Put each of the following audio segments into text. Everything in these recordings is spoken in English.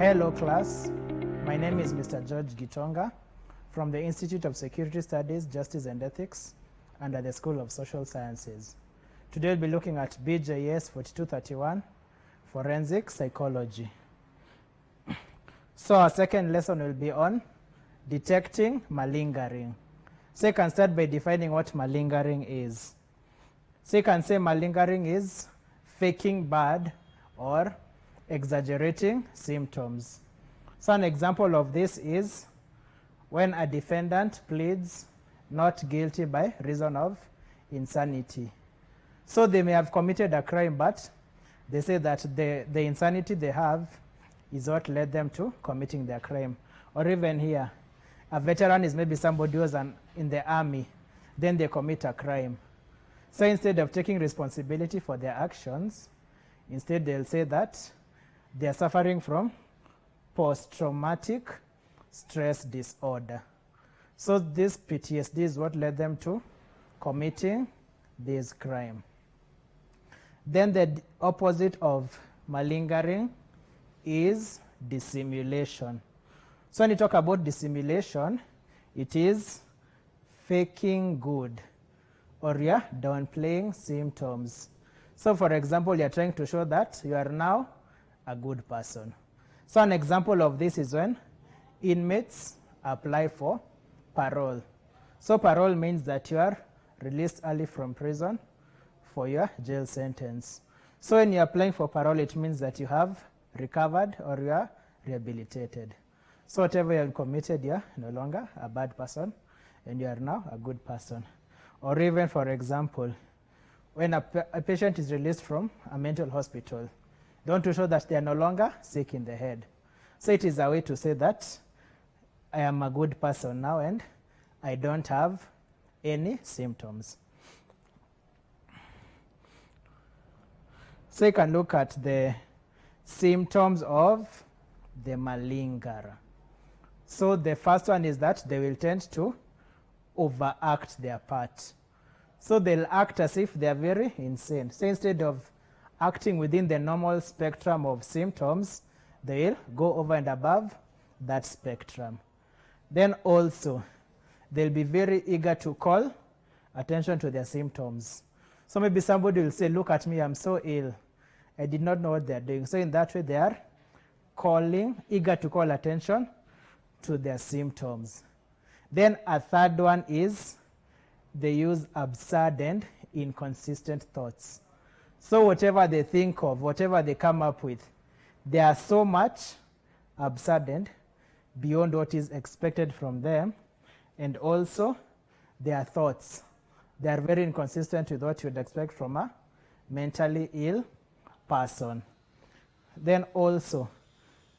Hello class, my name is Mr. George Gitonga from the Institute of Security Studies, Justice and Ethics under the School of Social Sciences. Today we'll be looking at BJS4231, Forensic Psychology. So our second lesson will be on detecting malingering. So you can start by defining what malingering is. So you can say malingering is faking bad or exaggerating symptoms. So an example of this is when a defendant pleads not guilty by reason of insanity. So they may have committed a crime, but they say that the insanity they have is what led them to committing their crime. Or even here, a veteran is maybe somebody who was in the army, then they commit a crime. So instead of taking responsibility for their actions, instead they'll say that they are suffering from post-traumatic stress disorder. So this PTSD is what led them to committing this crime. Then the opposite of malingering is dissimulation. So when you talk about dissimulation, it is faking good, or you're downplaying symptoms. So for example, you're trying to show that you are now a good person. So an example of this is when inmates apply for parole. So parole means that you are released early from prison for your jail sentence. So when you're applying for parole, it means that you have recovered or you are rehabilitated. So whatever you have committed, you are no longer a bad person and you are now a good person. Or even, for example, when a patient is released from a mental hospital, they want to show that they are no longer sick in the head. So it is a way to say that I am a good person now and I don't have any symptoms. So you can look at the symptoms of the malingerer. So the first one is that they will tend to overact their part. So they'll act as if they are very insane. So instead of acting within the normal spectrum of symptoms, they will go over and above that spectrum. Then also, they'll be very eager to call attention to their symptoms. So maybe somebody will say, look at me, I'm so ill. I did not know what they're doing. So in that way, they are eager to call attention to their symptoms. Then a third one is they use absurd and inconsistent thoughts. So whatever they think of, whatever they come up with, they are so much absurd and beyond what is expected from them. And also their thoughts, they are very inconsistent with what you would expect from a mentally ill person. Then also,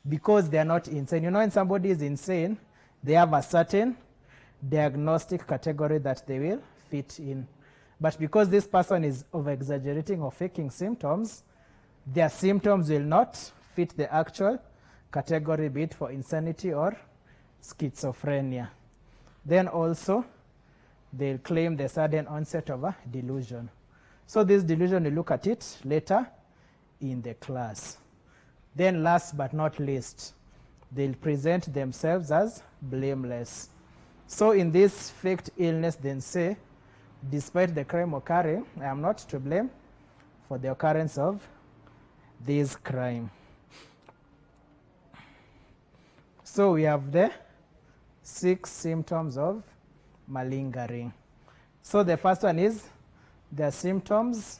because they are not insane, you know, when somebody is insane, they have a certain diagnostic category that they will fit in. But because this person is over-exaggerating or faking symptoms, their symptoms will not fit the actual category, be it for insanity or schizophrenia. Then also, they'll claim the sudden onset of a delusion. So this delusion, we'll look at it later in the class. Then last but not least, they'll present themselves as blameless. So in this faked illness, then say, despite the crime occurring, I am not to blame for the occurrence of this crime. So we have the 6 symptoms of malingering. So the first one is their symptoms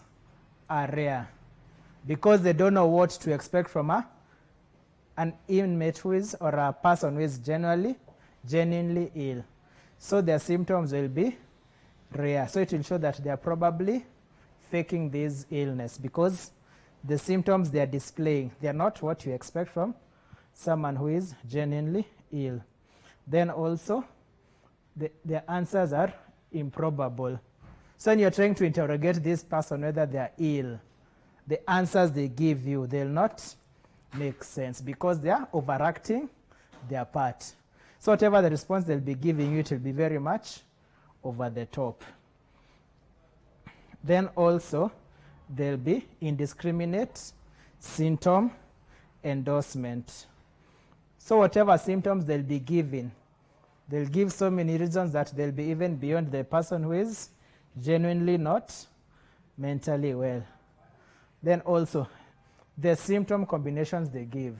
are rare because they don't know what to expect from an inmate who is, or a person who is genuinely ill. So their symptoms will be rare. So it will show that they are probably faking this illness because the symptoms they are displaying, they are not what you expect from someone who is genuinely ill. Then also, the answers are improbable. So when you're trying to interrogate this person whether they are ill, the answers they give you, they'll not make sense because they are overacting their part. So whatever the response they'll be giving you, it will be very much over the top. Then also, there'll be indiscriminate symptom endorsement. So whatever symptoms they'll be giving, they'll give so many reasons that they'll be even beyond the person who is genuinely not mentally well. Then also, the symptom combinations they give,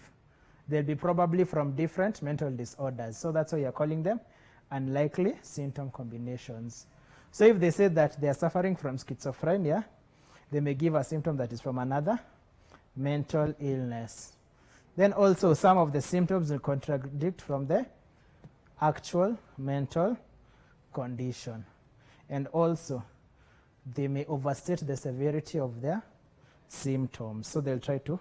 they'll be probably from different mental disorders. So that's why you're calling them unlikely symptom combinations. So if they say that they are suffering from schizophrenia, they may give a symptom that is from another mental illness. Then also some of the symptoms will contradict from the actual mental condition. And also, they may overstate the severity of their symptoms. So they'll try to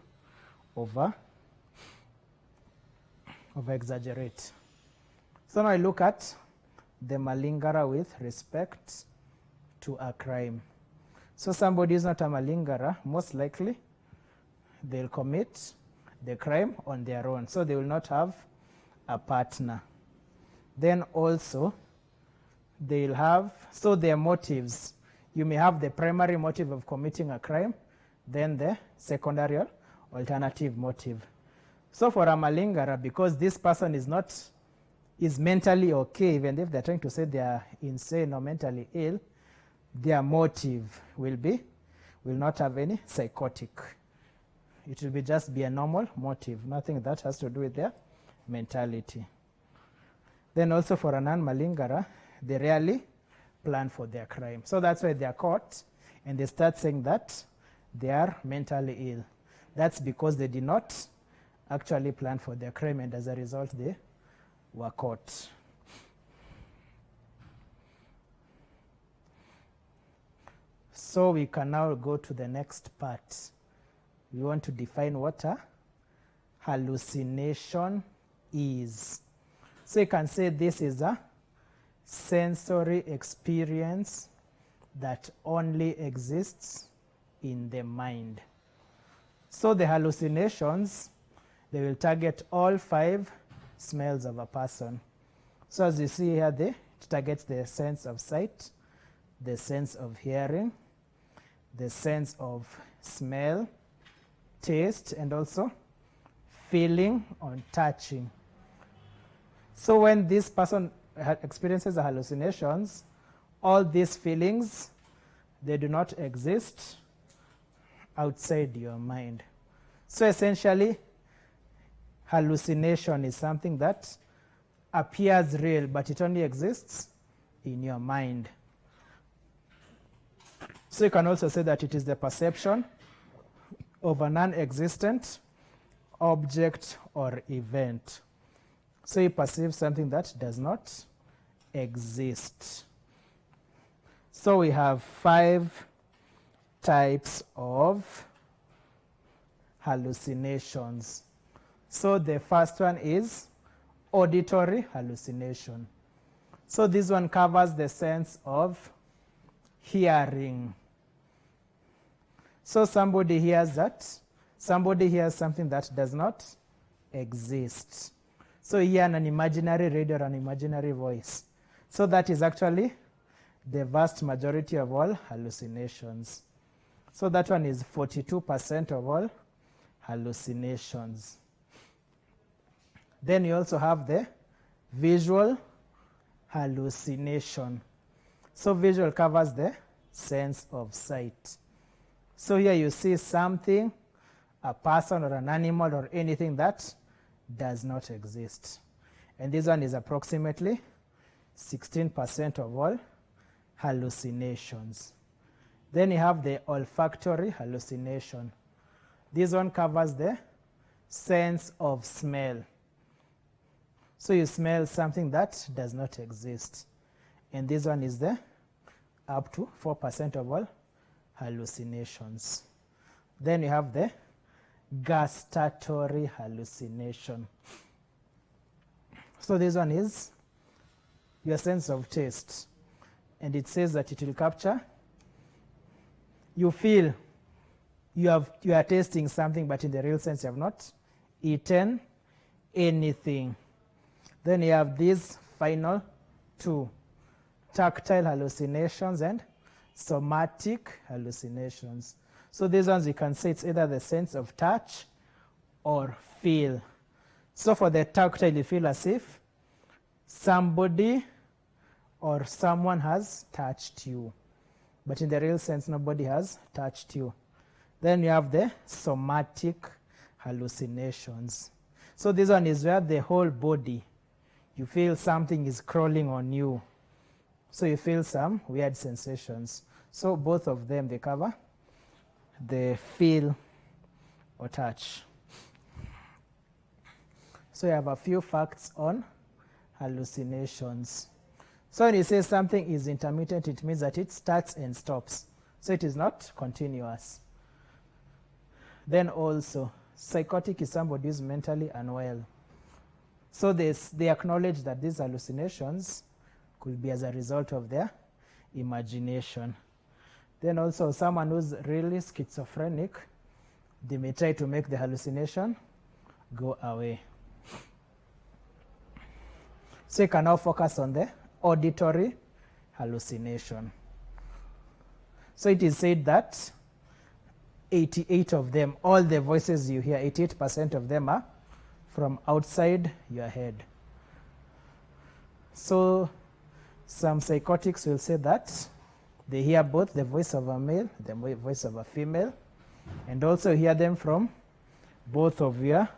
over-exaggerate. So now I look at the malingerer with respect to a crime. So somebody is not a malingerer, most likely they'll commit the crime on their own. So they will not have a partner. Then also, they'll have, so their motives, you may have the primary motive of committing a crime, then the secondary or alternative motive. So for a malingerer, because this person is mentally okay, even if they're trying to say they are insane or mentally ill, their motive will not have any psychotic. It will just be a normal motive, nothing that has to do with their mentality. Then also for a non-malingerer, they rarely plan for their crime. So that's why they are caught and they start saying that they are mentally ill. That's because they did not actually plan for their crime, and as a result they were caught. So we can now go to the next part. We want to define what a hallucination is. So you can say this is a sensory experience that only exists in the mind. So the hallucinations, they will target all 5 smells of a person. So as you see here, it targets the sense of sight, the sense of hearing, the sense of smell, taste, and also feeling or touching. So when this person experiences the hallucinations, all these feelings, they do not exist outside your mind. So essentially, hallucination is something that appears real, but it only exists in your mind. So you can also say that it is the perception of a non-existent object or event. So you perceive something that does not exist. So we have 5 types of hallucinations. So the first one is auditory hallucination. So this one covers the sense of hearing. So somebody hears something that does not exist. So you hear an imaginary radio or an imaginary voice. So that is actually the vast majority of all hallucinations. So that one is 42% of all hallucinations. Then you also have the visual hallucination. So visual covers the sense of sight. So here you see something, a person or an animal or anything that does not exist. And this one is approximately 16% of all hallucinations. Then you have the olfactory hallucination. This one covers the sense of smell. So you smell something that does not exist. And this one is the up to 4% of all hallucinations. Then you have the gustatory hallucination. So this one is your sense of taste. And it says that it will capture, you feel you are tasting something, but in the real sense you have not eaten anything. Then you have these final 2, tactile hallucinations and somatic hallucinations. So these ones you can say it's either the sense of touch or feel. So for the tactile, you feel as if somebody or someone has touched you. But in the real sense, nobody has touched you. Then you have the somatic hallucinations. So this one is where the whole body, you feel something is crawling on you. So you feel some weird sensations. So both of them, they cover the feel or touch. So you have a few facts on hallucinations. So when you say something is intermittent, it means that it starts and stops. So it is not continuous. Then also, psychotic is somebody who is mentally unwell. So they acknowledge that these hallucinations could be as a result of their imagination. Then also, someone who's really schizophrenic, they may try to make the hallucination go away. So you can now focus on the auditory hallucination. So it is said that 88 of them, all the voices you hear, 88% of them are from outside your head. So some psychotics will say that they hear both the voice of a male, the voice of a female, and also hear them from both of your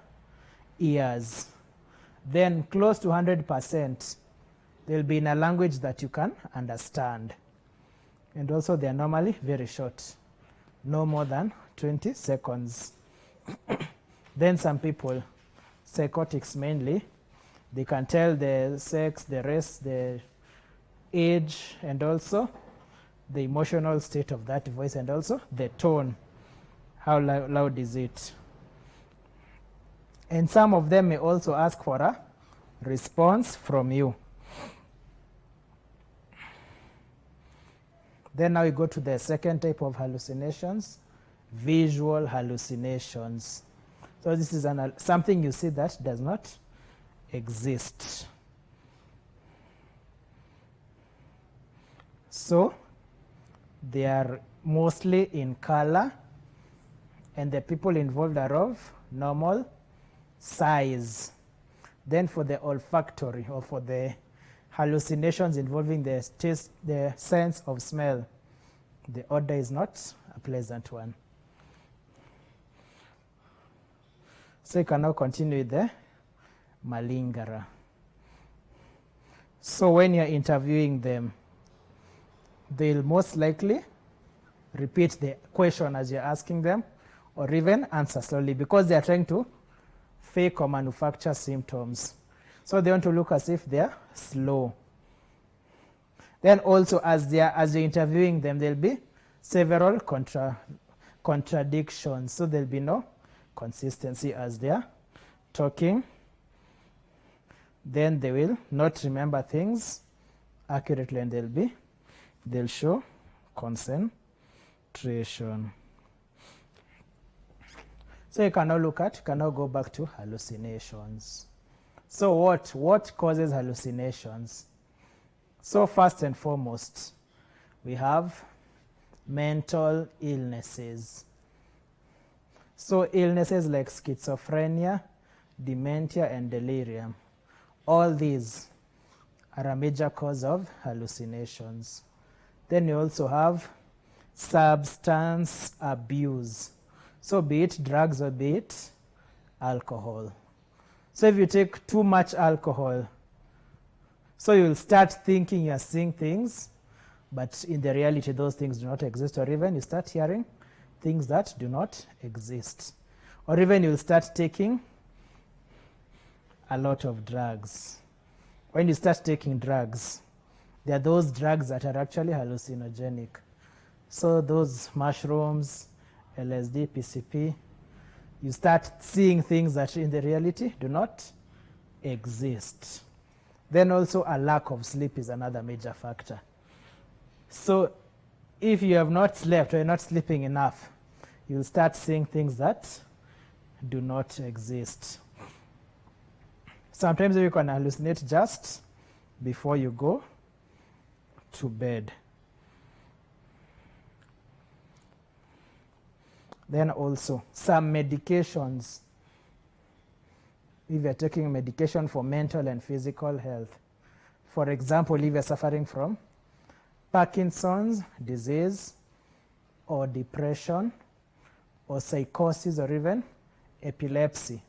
ears. Then close to 100%, they'll be in a language that you can understand. And also they are normally very short, no more than 20 seconds. Then some people, psychotics mainly, they can tell the sex, the race, the age, and also the emotional state of that voice, and also the tone. How loud is it? And some of them may also ask for a response from you. Then now we go to the second type of hallucinations, visual hallucinations. So this is something you see that does not exist. So they are mostly in color, and the people involved are of normal size. Then for the olfactory, or for the hallucinations involving the taste, the sense of smell, the odor is not a pleasant one. So you can now continue with the malingerer. So when you're interviewing them, they'll most likely repeat the question as you're asking them, or even answer slowly, because they're trying to fake or manufacture symptoms. So they want to look as if they're slow. Then also, as you're interviewing them, there'll be several contradictions. So there'll be no consistency as they're talking. Then they will not remember things accurately, and they'll show concentration. So you can now go back to hallucinations. So what causes hallucinations? So first and foremost, we have mental illnesses. So illnesses like schizophrenia, dementia, and delirium, all these are a major cause of hallucinations. Then you also have substance abuse. So be it drugs or be it alcohol. So if you take too much alcohol, so you'll start thinking you're seeing things, but in the reality those things do not exist, or even you start hearing things that do not exist. Or even you'll start taking a lot of drugs. When you start taking drugs, there are those drugs that are actually hallucinogenic. So those mushrooms, LSD, PCP, you start seeing things that in the reality do not exist. Then also a lack of sleep is another major factor. So if you have not slept or you're not sleeping enough, you'll start seeing things that do not exist. Sometimes you can hallucinate just before you go to bed. Then also some medications if you're taking medication for mental and physical health. For example, if you're suffering from Parkinson's disease or depression or psychosis or even epilepsy.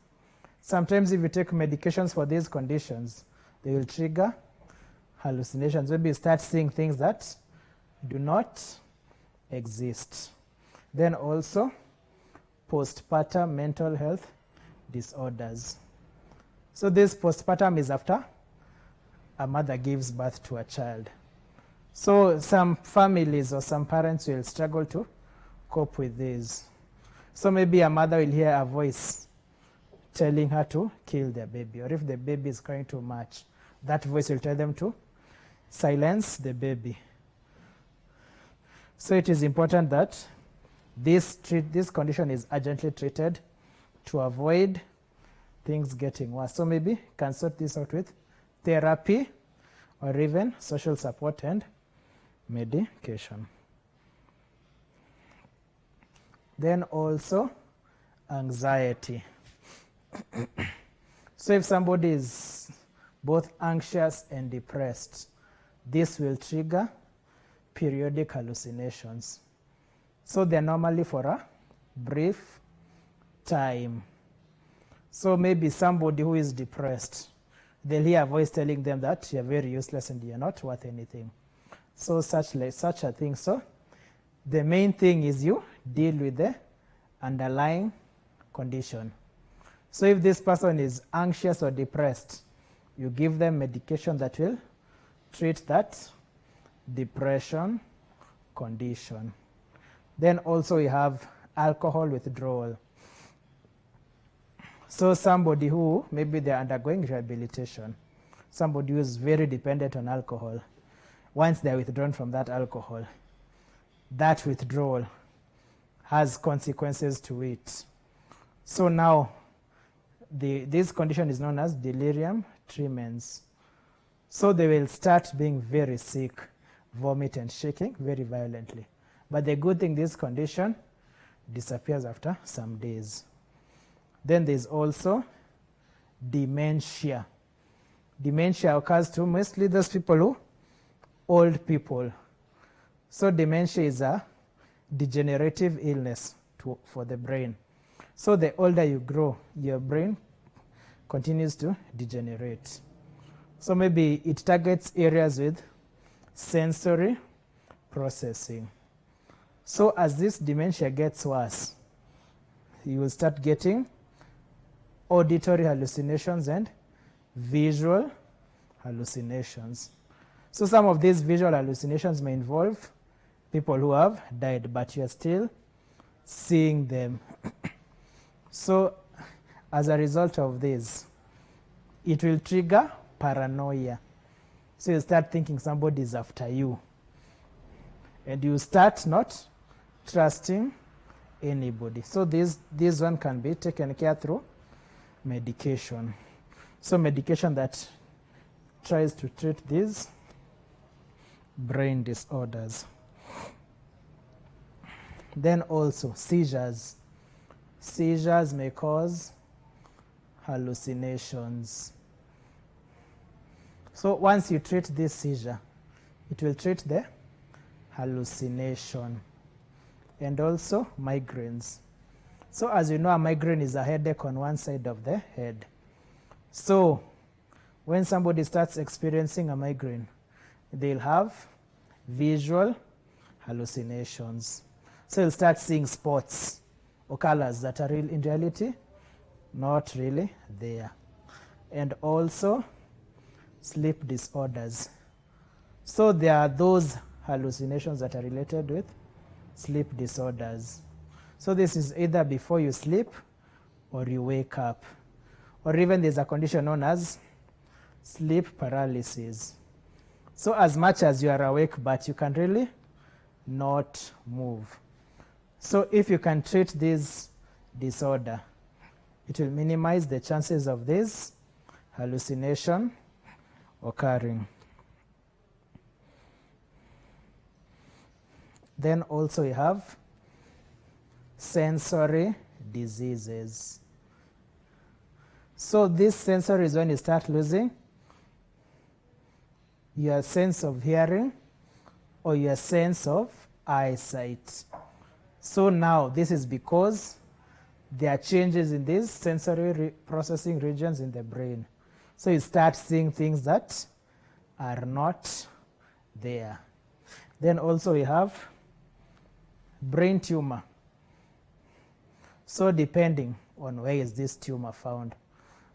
Sometimes if you take medications for these conditions, they will trigger hallucinations. Maybe you start seeing things that do not exist. Then also postpartum mental health disorders. So this postpartum is after a mother gives birth to a child. So some families or some parents will struggle to cope with this. So maybe a mother will hear a voice telling her to kill their baby, or if the baby is crying too much, that voice will tell them to silence the baby. So it is important that this condition is urgently treated to avoid things getting worse. So maybe you can sort this out with therapy or even social support and medication. Then also anxiety. So if somebody is both anxious and depressed, this will trigger periodic hallucinations. So they're normally for a brief time. So maybe somebody who is depressed, they'll hear a voice telling them that you're very useless and you're not worth anything. So such a thing. So the main thing is you deal with the underlying condition. So if this person is anxious or depressed, you give them medication that will treat that depression condition. Then also we have alcohol withdrawal. So somebody who maybe they're undergoing rehabilitation, somebody who is very dependent on alcohol, once they're withdrawn from that alcohol, that withdrawal has consequences to it. So now this condition is known as delirium tremens. So they will start being very sick, vomit and shaking very violently. But the good thing, this condition disappears after some days. Then there's also dementia. Dementia occurs to mostly those people old people. So dementia is a degenerative illness for the brain. So the older you grow, your brain continues to degenerate. So maybe it targets areas with sensory processing. So as this dementia gets worse, you will start getting auditory hallucinations and visual hallucinations. So some of these visual hallucinations may involve people who have died, but you're still seeing them. So as a result of this, it will trigger paranoia. So you start thinking somebody is after you. And you start not trusting anybody. So this one can be taken care through medication. So medication that tries to treat these brain disorders. Then also seizures. Seizures may cause hallucinations. So once you treat this seizure, it will treat the hallucination and also migraines. So as you know, a migraine is a headache on one side of the head. So when somebody starts experiencing a migraine, they'll have visual hallucinations. So you'll start seeing spots or colors that are in reality not really there. And also sleep disorders. So there are those hallucinations that are related with sleep disorders. So this is either before you sleep or you wake up. Or even there's a condition known as sleep paralysis. So as much as you are awake, but you can really not move. So if you can treat this disorder, it will minimize the chances of this hallucination occurring. Then also you have sensory diseases. So this sensory is when you start losing your sense of hearing or your sense of eyesight. So now this is because there are changes in these sensory processing regions in the brain. So you start seeing things that are not there. Then also we have brain tumor. So depending on where is this tumor found.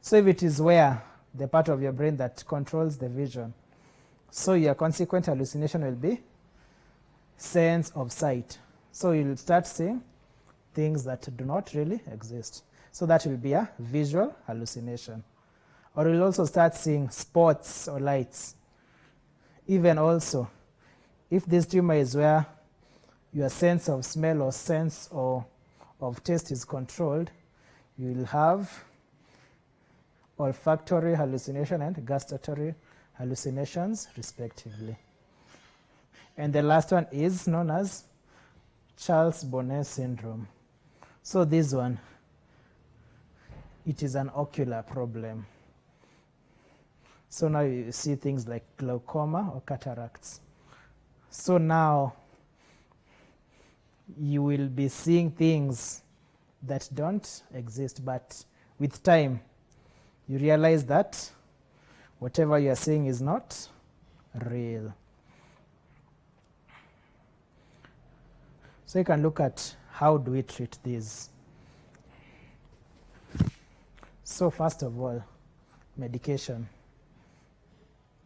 So if it is where the part of your brain that controls the vision, so your consequent hallucination will be sense of sight. So you'll start seeing things that do not really exist. So that will be a visual hallucination. Or you'll also start seeing spots or lights. Even also, if this tumor is where your sense of smell or sense or of taste is controlled, you will have olfactory hallucination and gustatory hallucinations, respectively. And the last one is known as Charles Bonnet syndrome. So this one, it is an ocular problem. So now you see things like glaucoma or cataracts. So now you will be seeing things that don't exist, but with time you realize that whatever you are seeing is not real. So you can look at how do we treat these. So first of all, medication.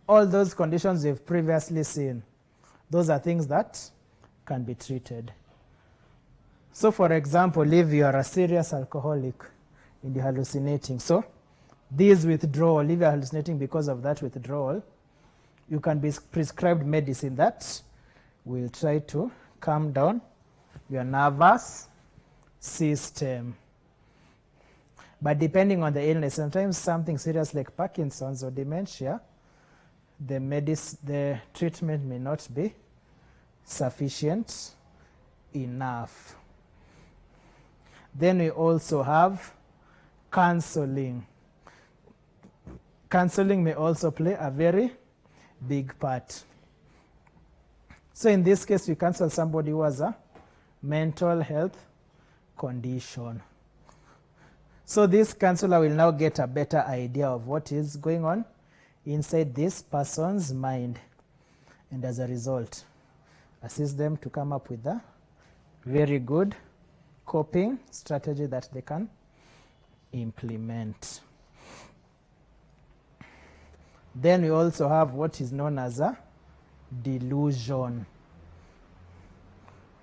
All those conditions you've previously seen, those are things that can be treated. So for example, if you are a serious alcoholic and you're hallucinating, so this withdrawal, if you're hallucinating because of that withdrawal, you can be prescribed medicine that will try to calm down your nervous system. But depending on the illness, sometimes something serious like Parkinson's or dementia, the treatment may not be sufficient enough. Then we also have counseling. Counseling may also play a very big part. So in this case, we counsel somebody who has a mental health condition. So this counselor will now get a better idea of what is going on inside this person's mind, and as a result, assist them to come up with a very good coping strategy that they can implement. Then we also have what is known as a delusion.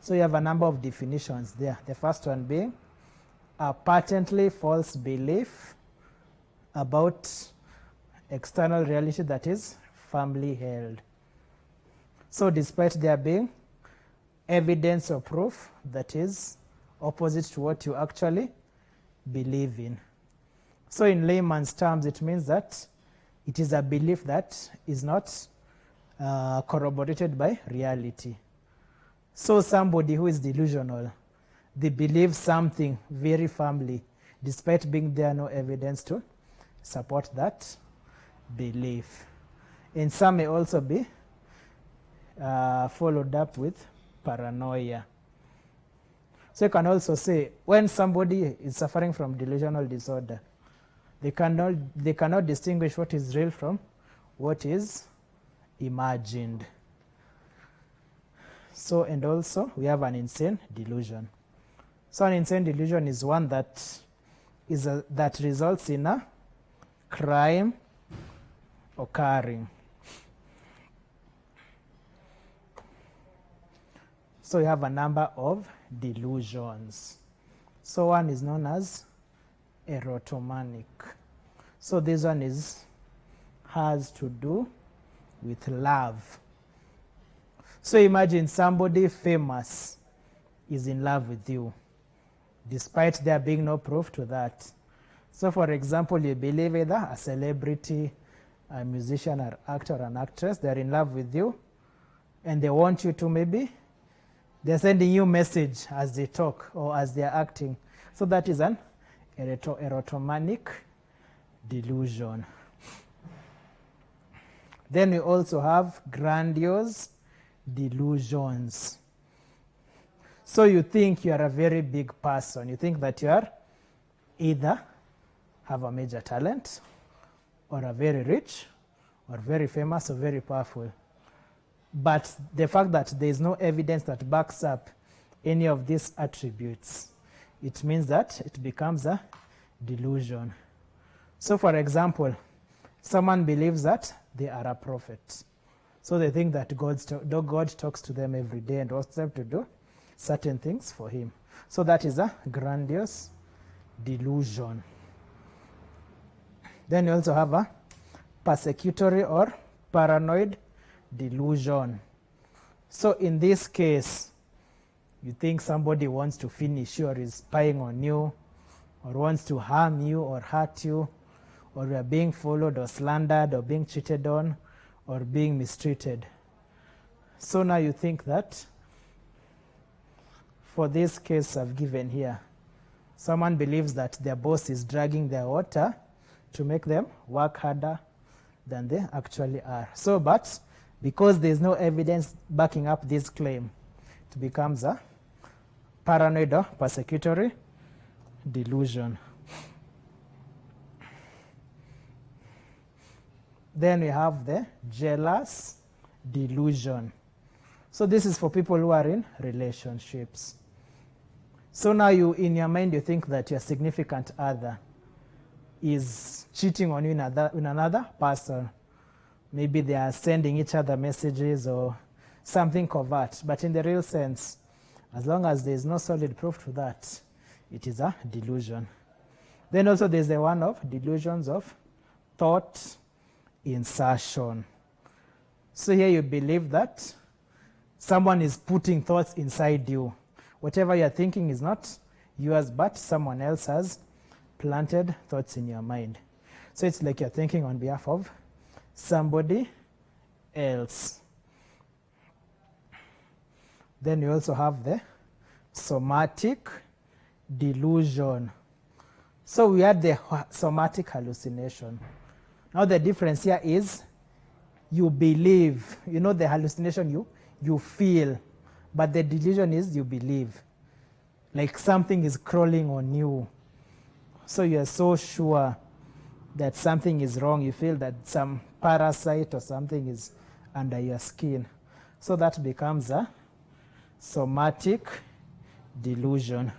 So you have a number of definitions there. The first one being a patently false belief about external reality that is firmly held. So despite there being evidence or proof that is opposite to what you actually believe in. So in layman's terms, it means that it is a belief that is not corroborated by reality. So somebody who is delusional, they believe something very firmly, despite being there no evidence to support that belief. And some may also be followed up with paranoia. So you can also say when somebody is suffering from delusional disorder, they cannot distinguish what is real from what is imagined. So, and also we have an insane delusion. So an insane delusion is one that results in a crime occurring. So you have a number of delusions. So one is known as erotomanic. So this one has to do with love. So imagine somebody famous is in love with you, despite there being no proof to that. So for example, you believe either a celebrity, a musician, or actor, or an actress, they're in love with you, and they want you to maybe, they're sending you message as they talk or as they're acting. So that is an erotomanic delusion. Then we also have grandiose delusions. So you think you are a very big person. You think that you are either have a major talent, or are very rich, or very famous, or very powerful. But the fact that there is no evidence that backs up any of these attributes, it means that it becomes a delusion. So for example, someone believes that they are a prophet. So they think that God talks to them every day and wants them to do certain things for him. So that is a grandiose delusion. Then you also have a persecutory or paranoid delusion. So in this case, you think somebody wants to finish you or is spying on you or wants to harm you or hurt you, or you are being followed or slandered or being cheated on or being mistreated. So now you think that for this case I've given here, someone believes that their boss is dragging their water to make them work harder than they actually are. So, but because there's no evidence backing up this claim, it becomes a paranoid or persecutory delusion. Then we have the jealous delusion. So this is for people who are in relationships. So now you, in your mind, you think that your significant other is cheating on you in another person. Maybe they are sending each other messages or something covert. But in the real sense, as long as there is no solid proof to that, it is a delusion. Then also there's the one of delusions of thought insertion. So here you believe that someone is putting thoughts inside you. Whatever you're thinking is not yours, but someone else has planted thoughts in your mind. So it's like you're thinking on behalf of somebody else. Then you also have the somatic delusion. So we had the somatic hallucination. Now the difference here is you believe. You know, the hallucination you feel, but the delusion is you believe. Like something is crawling on you. So you're so sure that something is wrong. You feel that some parasite or something is under your skin. So that becomes a somatic delusion.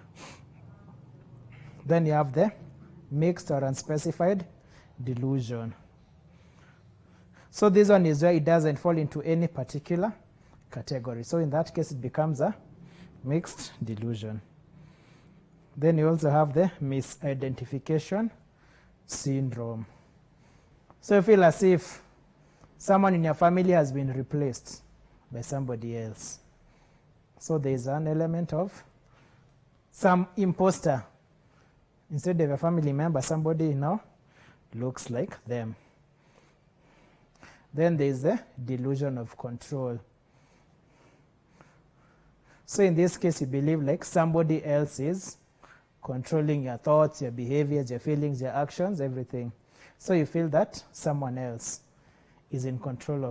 Then you have the mixed or unspecified delusion. So this one is where it doesn't fall into any particular category. So in that case, it becomes a mixed delusion. Then you also have the misidentification syndrome. So you feel as if someone in your family has been replaced by somebody else. So there is an element of some imposter. Instead of a family member, somebody now looks like them. Then there is the delusion of control. So in this case, you believe like somebody else is controlling your thoughts, your behaviors, your feelings, your actions, everything. So you feel that someone else is in control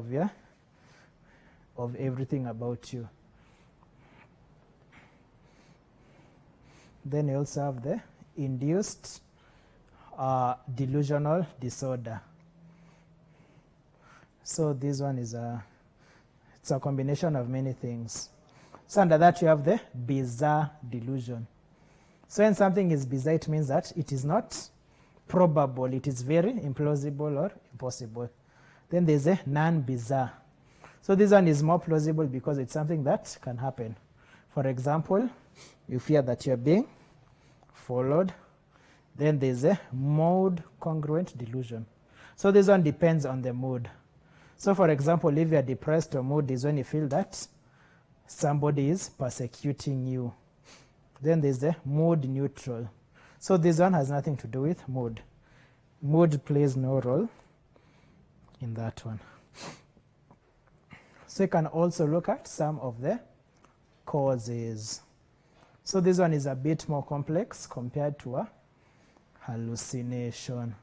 of everything about you. Then you also have the induced delusional disorder. So this one is it's a combination of many things. So under that you have the bizarre delusion. So when something is bizarre, it means that it is not probable. It is very implausible or impossible. Then there's a non-bizarre. So this one is more plausible because it's something that can happen. For example, you fear that you're being followed. Then there's a mood congruent delusion. So this one depends on the mood. So for example, if you're depressed or mood is when you feel that somebody is persecuting you. Then there's the mood neutral. So this one has nothing to do with mood. Mood plays no role in that one. So you can also look at some of the causes. So this one is a bit more complex compared to a hallucination.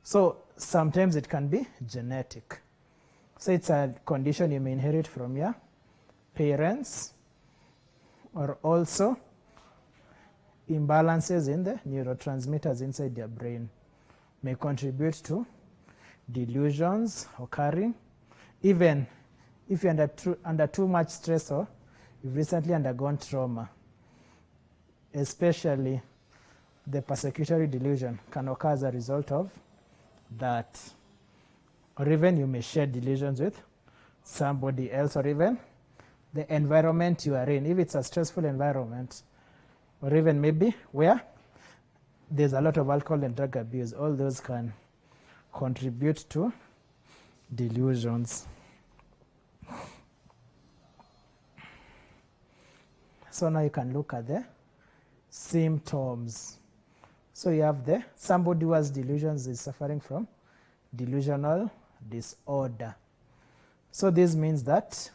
So sometimes it can be genetic. So it's a condition you may inherit from your parents, or also imbalances in the neurotransmitters inside your brain may contribute to delusions occurring, even if you're under too much stress or you've recently undergone trauma. Especially the persecutory delusion can occur as a result of that. Or even you may share delusions with somebody else, or even the environment you are in, if it's a stressful environment, or even maybe where there's a lot of alcohol and drug abuse. All those can contribute to delusions. So now you can look at the symptoms. So you have somebody who has delusions is suffering from delusional disorder. So this means that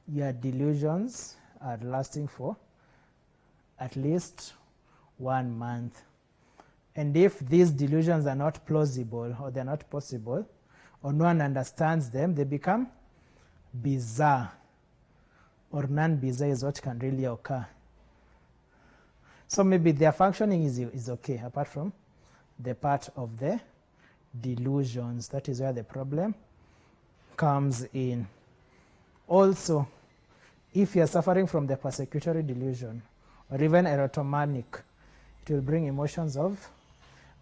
your delusions are lasting for at least 1 month. And if these delusions are not plausible, or they're not possible, or no one understands them, they become bizarre, or non-bizarre is what can really occur. So maybe their functioning is okay, apart from the part of the delusions. That is where the problem comes in. Also, if you're suffering from the persecutory delusion, or even erotomanic, it will bring emotions of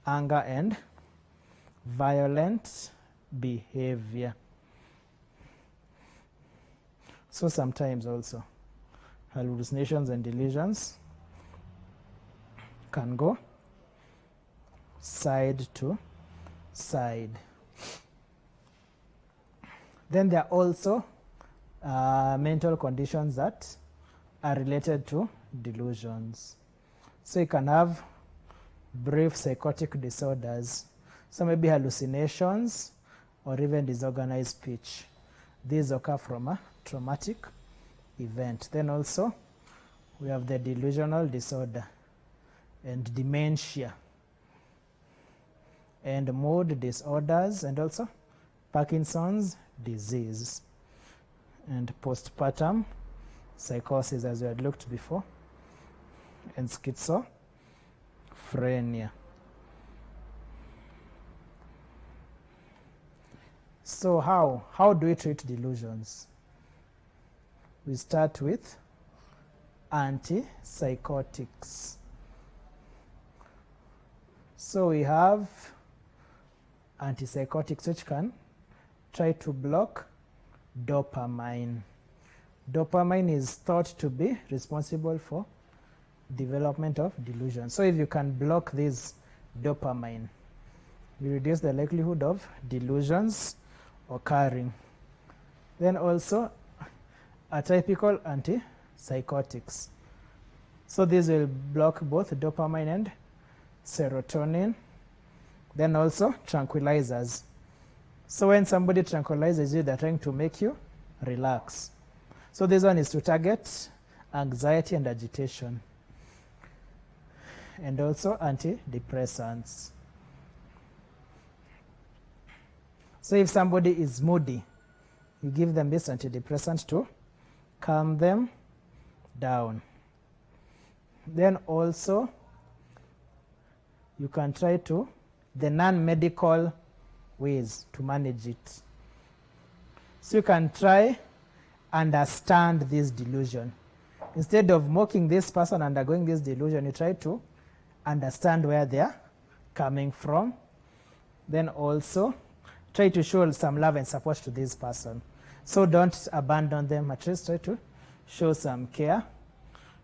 anger and violent behavior. So sometimes also hallucinations and delusions can go side to side. Then there are also mental conditions that are related to delusions. So you can have brief psychotic disorders. So maybe hallucinations or even disorganized speech. These occur from a traumatic event. Then also we have the delusional disorder and dementia and mood disorders, and also Parkinson's disease and postpartum psychosis, as we had looked before, and schizophrenia. So how do we treat delusions? We start with antipsychotics. So we have antipsychotics which can try to block dopamine. Dopamine is thought to be responsible for development of delusion. So if you can block this dopamine, you reduce the likelihood of delusions occurring. Then also atypical antipsychotics. So these will block both dopamine and serotonin. Then also tranquilizers. So when somebody tranquilizes you, they're trying to make you relax. So this one is to target anxiety and agitation. And also antidepressants. So if somebody is moody, you give them this antidepressant to calm them down. Then also you can try the non-medical ways to manage it. So you can try understand this delusion. Instead of mocking this person undergoing this delusion, you try to understand where they're coming from. Then also try to show some love and support to this person. So don't abandon them, at least try to show some care.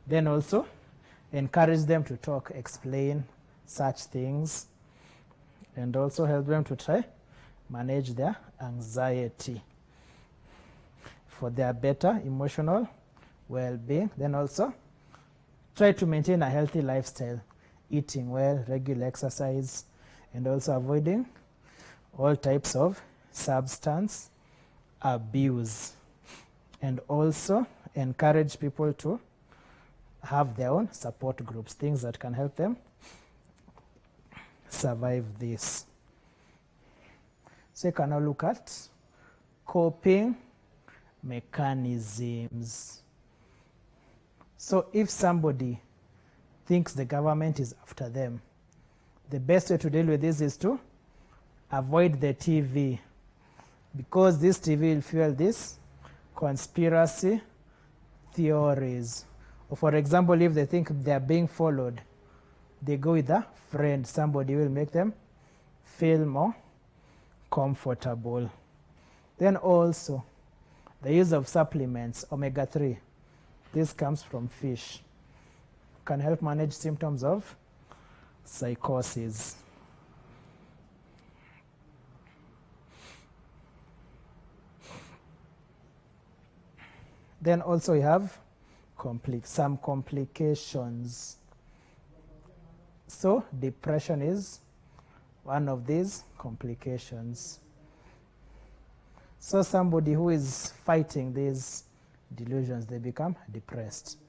Then also encourage them to talk, explain such things, and also help them to try manage their anxiety for their better emotional well-being. Then also try to maintain a healthy lifestyle, eating well, regular exercise, and also avoiding all types of substance abuse. And also encourage people to have their own support groups, things that can help them survive this. So you can now look at coping mechanisms. So if somebody thinks the government is after them, the best way to deal with this is to avoid the TV, because this TV will fuel this conspiracy theories. Or for example, if they think they are being followed, they go with a friend. Somebody will make them feel more comfortable. Then also, the use of supplements, omega-3. This comes from fish. Can help manage symptoms of psychosis. Then also you have some complications. So depression is one of these complications. So somebody who is fighting these delusions, they become depressed,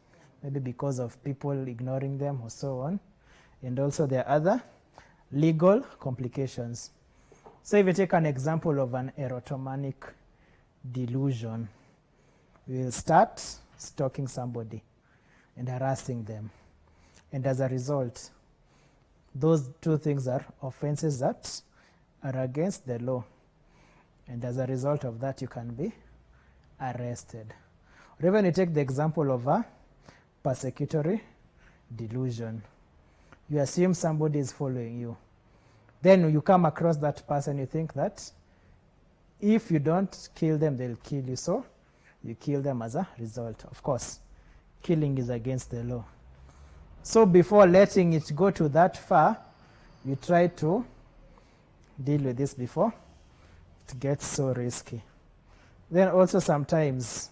maybe because of people ignoring them or so on. And also there are other legal complications. So if you take an example of an erotomanic delusion, we will start stalking somebody and harassing them. And as a result, those two things are offenses that are against the law. And as a result of that, you can be arrested. Or even you take the example of a persecutory delusion. You assume somebody is following you. Then you come across that person, you think that if you don't kill them, they'll kill you. So you kill them as a result. Of course, killing is against the law. So before letting it go to that far, you try to deal with this before it gets so risky. Then also sometimes,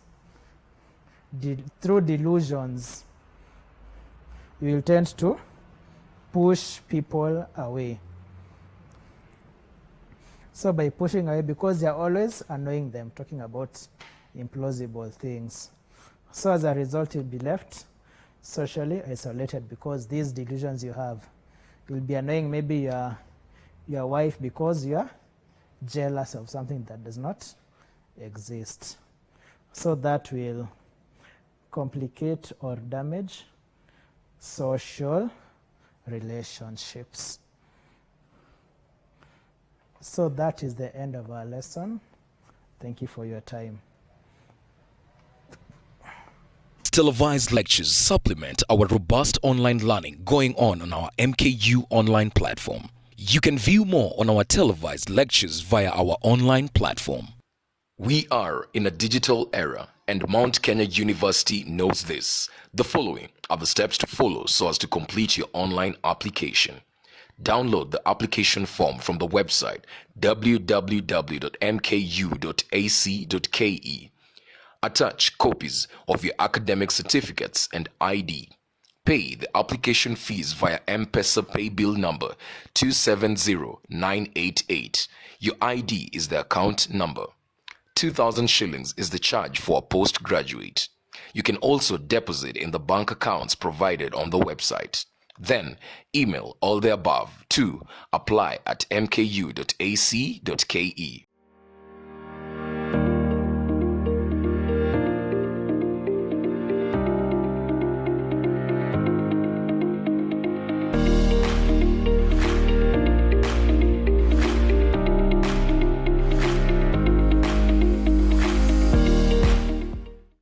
through delusions, you will tend to push people away. So by pushing away, because you're always annoying them, talking about implausible things. So as a result, you'll be left socially isolated, because these delusions you have, you'll be annoying maybe your wife because you're jealous of something that does not exist. So that will complicate or damage social relationships. So that is the end of our lesson. Thank you for your time. Televised lectures supplement our robust online learning going on our MKU online platform. You can view more on our televised lectures via our online platform. We are in a digital era, and Mount Kenya University knows this. The following are the steps to follow so as to complete your online application. Download the application form from the website www.mku.ac.ke. Attach copies of your academic certificates and ID. Pay the application fees via M-Pesa pay bill number 270988. Your ID is the account number. 2,000 shillings is the charge for a postgraduate. You can also deposit in the bank accounts provided on the website. Then email all the above to apply@mku.ac.ke.